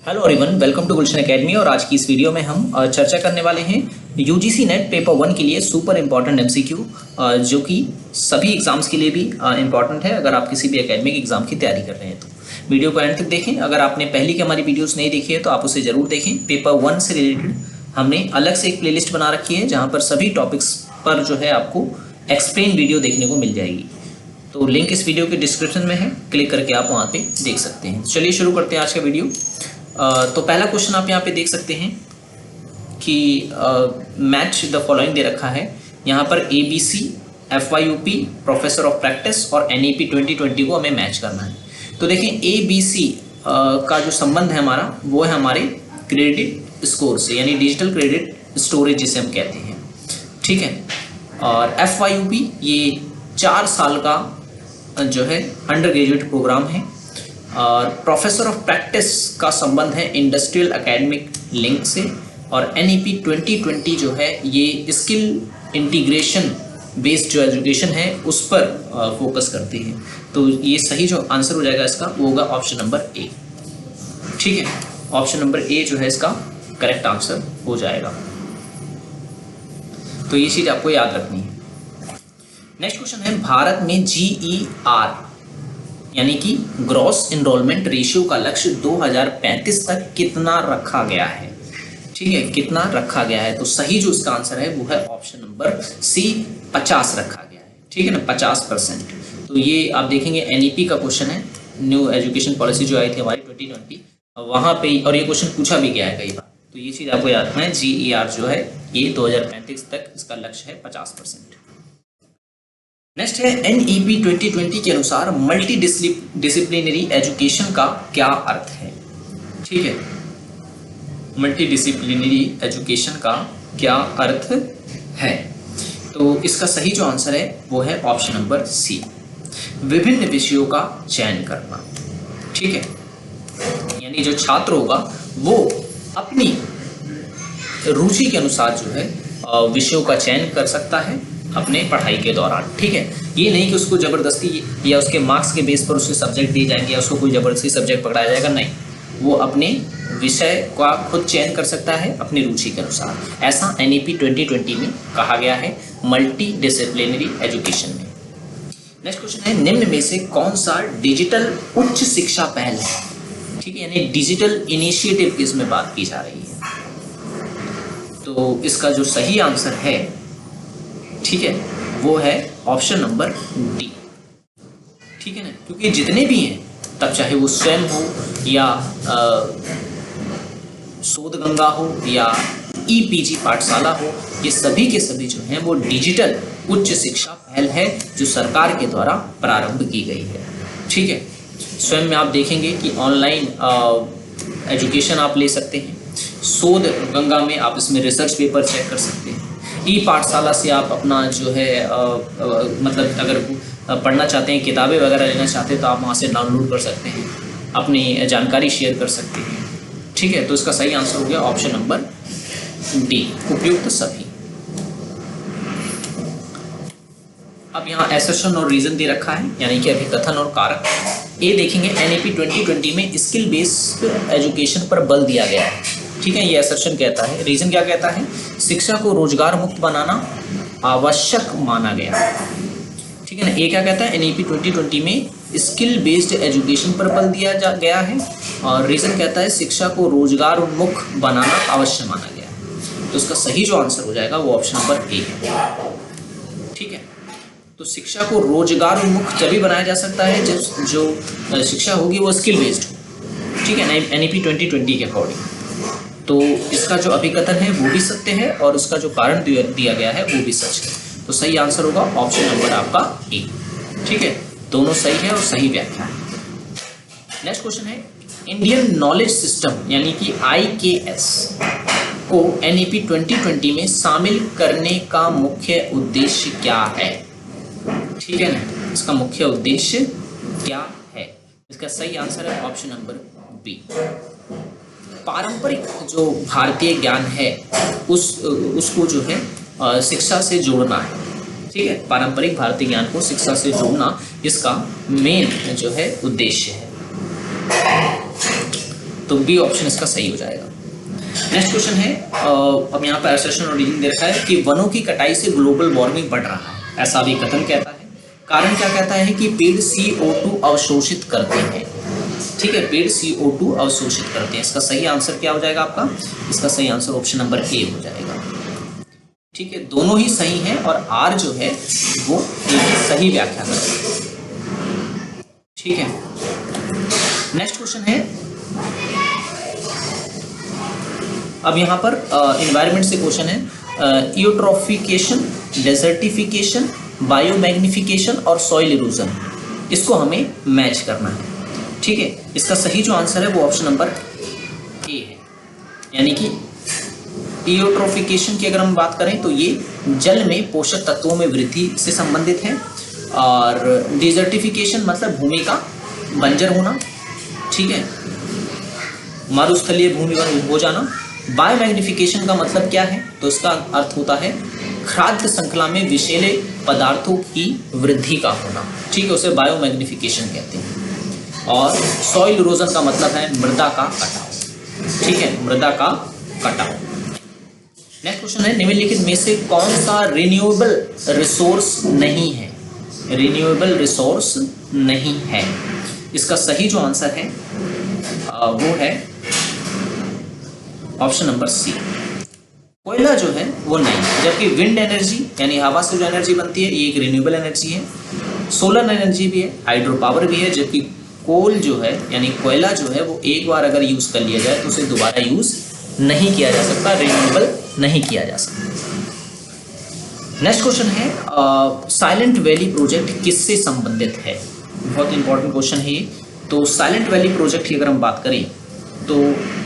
Hello everyone, welcome to Gulshan academy. और आज की इस वीडियो में हम चर्चा करने वाले हैं यूजीसी नेट पेपर 1 के लिए सुपर इम्पॉर्टेंट एमसीक्यू, जो कि सभी एग्जाम्स के लिए भी इम्पॉर्टेंट है अगर आप किसी भी एकेडमिक एग्जाम की तैयारी कर रहे हैं। तो वीडियो को एंड तक देखें। अगर आपने पहले की हमारी वीडियोस नहीं देखी है तो आप उसे ज़रूर देखें। पेपर 1 से रिलेटेड हमने अलग से एक प्लेलिस्ट बना रखी है जहाँ पर सभी टॉपिक्स पर जो है आपको एक्सप्लेन वीडियो देखने को मिल जाएगी। तो लिंक इस वीडियो के डिस्क्रिप्शन में है, क्लिक करके आप वहाँ पे देख सकते हैं। चलिए शुरू करते हैं आज का वीडियो। तो पहला क्वेश्चन आप यहाँ पे देख सकते हैं कि मैच द फॉलोइंग दे रखा है। यहाँ पर ABC, FYUP, professor of practice और NEP 2020 को हमें मैच करना है। तो देखें ABC का जो संबंध है हमारा वो है हमारे क्रेडिट स्कोर से, यानी डिजिटल क्रेडिट स्टोरेज जिसे हम कहते हैं, ठीक है। और FYUP ये 4 साल का जो है अंडर ग्रेजुएट प्रोग्राम है। और प्रोफेसर ऑफ प्रैक्टिस का संबंध है इंडस्ट्रियल एकेडमिक लिंक से। और NEP 2020 जो है ये स्किल इंटीग्रेशन बेस्ड जो एजुकेशन है उस पर फोकस करती है। तो ये सही जो आंसर हो जाएगा इसका वो होगा ऑप्शन नंबर A, ठीक है। ऑप्शन नंबर A जो है इसका करेक्ट आंसर हो जाएगा। तो ये चीज़ आपको याद रखनी है। नेक्स्ट क्वेश्चन है, भारत में GER यानी कि ग्रॉस एनरोलमेंट रेशियो का लक्ष्य 2035 तक कितना रखा गया है, ठीक है, कितना रखा गया है। तो सही जो इसका आंसर है वो है ऑप्शन नंबर C, 50 रखा गया है, ठीक है ना, 50%। तो ये आप देखेंगे NEP का क्वेश्चन है, न्यू एजुकेशन पॉलिसी जो आई थी हमारी 2020, वहाँ पे, और ये क्वेश्चन पूछा भी गया है कई बार। तो ये चीज़ आपको याद रखना है, GER जो है ये 2035 तक इसका लक्ष्य है 50%। नेक्स्ट है, NEP 2020 के अनुसार मल्टी डिसिप्लिनरी एजुकेशन का क्या अर्थ है, ठीक है। मल्टी डिसिप्लिनरी एजुकेशन का क्या अर्थ है। तो इसका सही जो आंसर है वो है ऑप्शन नंबर C, विभिन्न विषयों का चयन करना, ठीक है। यानी जो छात्र होगा वो अपनी रुचि के अनुसार जो है विषयों का चयन कर सकता है अपने पढ़ाई के दौरान, ठीक है। ये नहीं कि उसको ज़बरदस्ती या उसके मार्क्स के बेस पर उसके सब्जेक्ट दिए जाएंगे या उसको कोई ज़बरदस्ती सब्जेक्ट पकड़ाया जाएगा, नहीं। वो अपने विषय का खुद चयन कर सकता है अपनी रुचि के अनुसार। ऐसा NEP 2020 में कहा गया है मल्टी डिसिप्लिनरी एजुकेशन में। नेक्स्ट क्वेश्चन है, निम्न में से कौन सा डिजिटल उच्च शिक्षा पहल है, ठीक है, यानी डिजिटल इनिशिएटिव की इसमें बात की जा रही है। तो इसका जो सही आंसर है, ठीक है, वो है ऑप्शन नंबर D, ठीक है ना। क्योंकि जितने भी हैं, तब चाहे वो स्वयं हो या शोध गंगा हो या EPG पाठशाला हो, ये सभी के सभी जो हैं वो डिजिटल उच्च शिक्षा पहल है जो सरकार के द्वारा प्रारंभ की गई है, ठीक है। स्वयं में आप देखेंगे कि ऑनलाइन एजुकेशन आप ले सकते हैं। शोध गंगा में आप इसमें रिसर्च पेपर चेक कर सकते हैं। पाठशाला से आप अपना जो है मतलब अगर पढ़ना चाहते हैं, किताबें वगैरह लेना चाहते हैं तो आप वहाँ से डाउनलोड कर सकते हैं, अपनी जानकारी शेयर कर सकते हैं, ठीक है। तो इसका सही आंसर हो गया ऑप्शन नंबर D, उपयुक्त सभी। अब यहाँ एसर्शन और रीजन दे रखा है, यानी कि अभिकथन और कारक। ये देखेंगे NEP 2020 में स्किल बेस्ड एजुकेशन पर बल दिया गया है, ठीक है, ये एसर्शन कहता है। रीजन क्या कहता है, शिक्षा को रोजगार मुक्त बनाना आवश्यक माना गया, ठीक है ना। ये क्या कहता है, NEP 2020 में स्किल बेस्ड एजुकेशन पर बल दिया गया है। और रीजन कहता है शिक्षा को रोजगार उन्मुख बनाना आवश्यक माना गया। तो इसका सही जो आंसर हो जाएगा वो ऑप्शन नंबर A है, ठीक है। तो शिक्षा को रोजगार उन्मुख तभी बनाया जा सकता है जब जो शिक्षा होगी वो स्किल बेस्ड हो, ठीक है, NEP 2020 के अकॉर्डिंग। तो इसका जो अभिकथन है वो भी सत्य है और उसका जो कारण दिया गया है वो भी सच है। तो सही आंसर होगा ऑप्शन नंबर आपका A, ठीक है। दोनों सही है और सही व्याख्या है। नेक्स्ट क्वेश्चन है, इंडियन नॉलेज सिस्टम यानी कि IKS को NEP 2020 में शामिल करने का मुख्य उद्देश्य क्या है, ठीक है ना। इसका मुख्य उद्देश्य क्या है। इसका सही आंसर है ऑप्शन नंबर B, पारंपरिक जो भारतीय ज्ञान है उसको जो है शिक्षा से जोड़ना है, ठीक है। पारंपरिक भारतीय ज्ञान को शिक्षा से जोड़ना इसका मेन जो है उद्देश्य है। तो बी ऑप्शन इसका सही हो जाएगा। नेक्स्ट क्वेश्चन है, अब यहाँ पर असर्शन और रीजन दे रखा है कि वनों की कटाई से ग्लोबल वार्मिंग बढ़ रहा है, ऐसा भी कथन कहता है। कारण क्या कहता है कि पेड़ CO2 अवशोषित करते हैं। ठीक है, पेड़ CO2 अवशोषित करते हैं। इसका सही आंसर क्या हो जाएगा आपका? इसका सही आंसर ऑप्शन नंबर ए हो जाएगा। ठीक है, दोनों ही सही हैं और आर जो है वो एक सही व्याख्या है। ठीक है, नेक्स्ट क्वेश्चन है, अब यहाँ पर एनवायरनमेंट से क्वेश्चन है, यूट्रोफिकेशन, डेजर्टिफिकेशन, बायोमैग्निफिकेशन और सॉइल इरोजन, इसको हमें मैच करना है। ठीक है, इसका सही जो आंसर है वो ऑप्शन नंबर ए है, यानी कि यूट्रोफिकेशन की अगर हम बात करें तो ये जल में पोषक तत्वों में वृद्धि से संबंधित है, और डिजर्टिफिकेशन मतलब भूमि का बंजर होना। ठीक है, मरुस्थलीय भूमि हो जाना। बायोमैग्निफिकेशन का मतलब क्या है? तो इसका अर्थ होता है खाद्य श्रृंखला में विषैले पदार्थों की वृद्धि का होना। ठीक है, उसे बायोमैग्निफिकेशन कहते हैं। और सॉइल इरोजन का मतलब है मृदा का कटाव। ठीक है, मृदा का कटाव। नेक्स्ट क्वेश्चन है, निम्नलिखित में से कौन सा रिन्यूएबल रिसोर्स नहीं है? रिन्यूएबल रिसोर्स नहीं है। इसका सही जो आंसर है वो है ऑप्शन नंबर सी, कोयला जो है वो नहीं। जबकि विंड एनर्जी यानी हवा से जो एनर्जी बनती है ये एक रिन्यूएबल एनर्जी है, सोलर एनर्जी भी है, हाइड्रो पावर भी है। जबकि कोल जो है यानी कोयला जो है वो एक बार अगर यूज कर लिया जाए तो उसे दोबारा यूज नहीं किया जा सकता, रिन्यूएबल नहीं किया जा सकता। नेक्स्ट क्वेश्चन है, साइलेंट वैली प्रोजेक्ट किससे संबंधित है? बहुत इंपॉर्टेंट क्वेश्चन है ये। तो साइलेंट वैली प्रोजेक्ट की अगर हम बात करें तो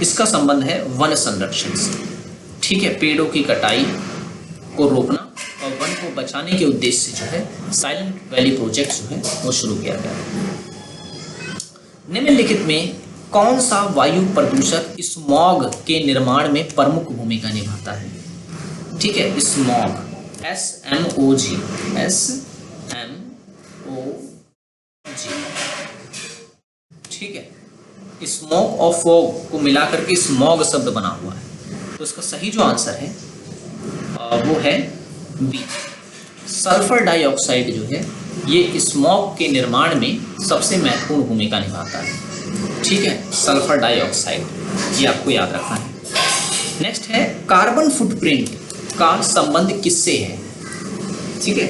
इसका संबंध है वन संरक्षण से। ठीक है, पेड़ों की कटाई को रोकना और वन को बचाने के उद्देश्य से जो है साइलेंट वैली प्रोजेक्ट जो है वो शुरू किया गया। निम्नलिखित में कौन सा वायु प्रदूषक स्मॉग के निर्माण में प्रमुख भूमिका निभाता है? ठीक है, स्मॉग, SMOG, ठीक है, स्मोक और फॉग को मिलाकर के स्मॉग शब्द बना हुआ है। तो इसका सही जो आंसर है वो है बी, सल्फर डाइऑक्साइड जो है ये स्मॉग के निर्माण में सबसे महत्वपूर्ण भूमिका निभाता है। ठीक है, सल्फर डाइऑक्साइड, ये आपको याद रखना है। नेक्स्ट है, कार्बन फुटप्रिंट का संबंध किससे है? ठीक है,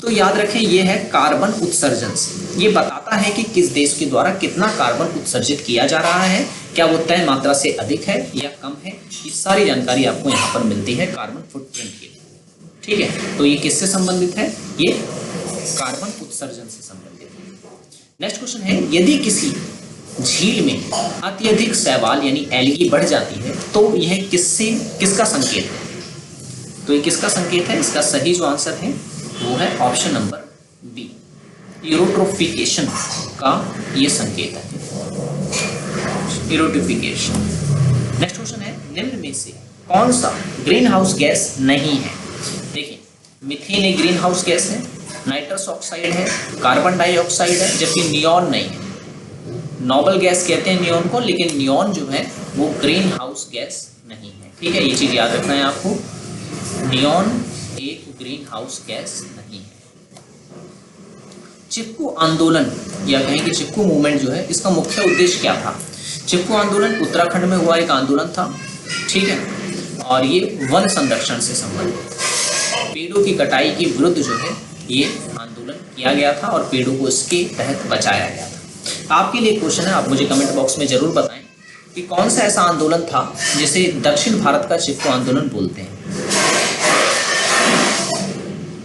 तो याद रखें ये है कार्बन उत्सर्जन से। ये बताता है कि किस देश के द्वारा कितना कार्बन उत्सर्जित किया जा रहा है, क्या वो तय मात्रा से अधिक है या कम है। ये सारी जानकारी आपको यहाँ पर मिलती है कार्बन फुटप्रिंट की। ठीक है, तो ये किससे संबंधित है? ये कार्बन उत्सर्जन से संबंधित है। नेक्स्ट क्वेश्चन है, यदि किसी झील में अत्यधिक शैवाल यानी एल्गी बढ़ जाती है तो यह किसका संकेत है? तो ये किसका संकेत है? इसका सही जो आंसर है वो है ऑप्शन नंबर बी, यूट्रोफिकेशन का ये संकेत है, यूट्रोफिकेशन। नेक्स्ट क्वेश्चन है, निम्न में से कौन सा ग्रीन हाउस गैस नहीं है? देखिए, मीथेन एक ग्रीन हाउस गैस है, नाइट्रस ऑक्साइड है, कार्बन डाइऑक्साइड है, जबकि नियॉन नहीं है। नोबल गैस कहते हैं नियॉन को, लेकिन नियॉन जो है वो ग्रीन हाउस गैस नहीं है। ठीक है, ये चीज याद रखना है आपको, नियॉन एक ग्रीन हाउस गैस नहीं है। चिपकू आंदोलन या कहें कि चिपकू मूवमेंट जो है इसका मुख्य उद्देश्य क्या था? चिपकू आंदोलन उत्तराखंड में हुआ एक आंदोलन था। ठीक है, और ये वन संरक्षण से संबंधित, पेड़ों की कटाई के विरुद्ध जो है ये आंदोलन किया गया था और पेड़ों को इसके तहत बचाया गया था। आपके लिए क्वेश्चन है, आप मुझे कमेंट बॉक्स में जरूर बताएं कि कौन सा ऐसा आंदोलन था जिसे दक्षिण भारत का चिपकू आंदोलन बोलते हैं।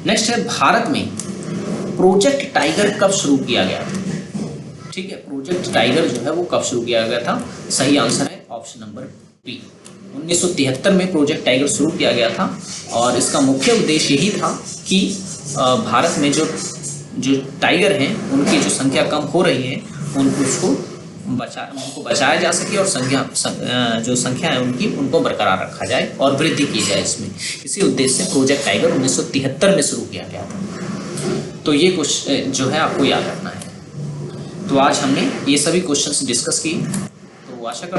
नेक्स्ट है, भारत में प्रोजेक्ट टाइगर कब शुरू किया गया था? ठीक है, प्रोजेक्ट टाइगर जो है वो कब शुरू किया गया था? सही आंसर है ऑप्शन नंबर बी, 1973 में प्रोजेक्ट टाइगर शुरू किया गया था और इसका मुख्य उद्देश्य यही था कि भारत में जो टाइगर हैं उनकी जो संख्या कम हो रही है उनको बचाया जा सके और जो संख्या है उनको बरकरार रखा जाए और वृद्धि की जाए इसमें। इसी उद्देश्य से प्रोजेक्ट टाइगर 1973 में शुरू किया गया था। तो ये कुछ जो है आपको याद रखना है। तो आज हमने ये सभी क्वेश्चंस डिस्कस किए। तो हूँ। आशा करता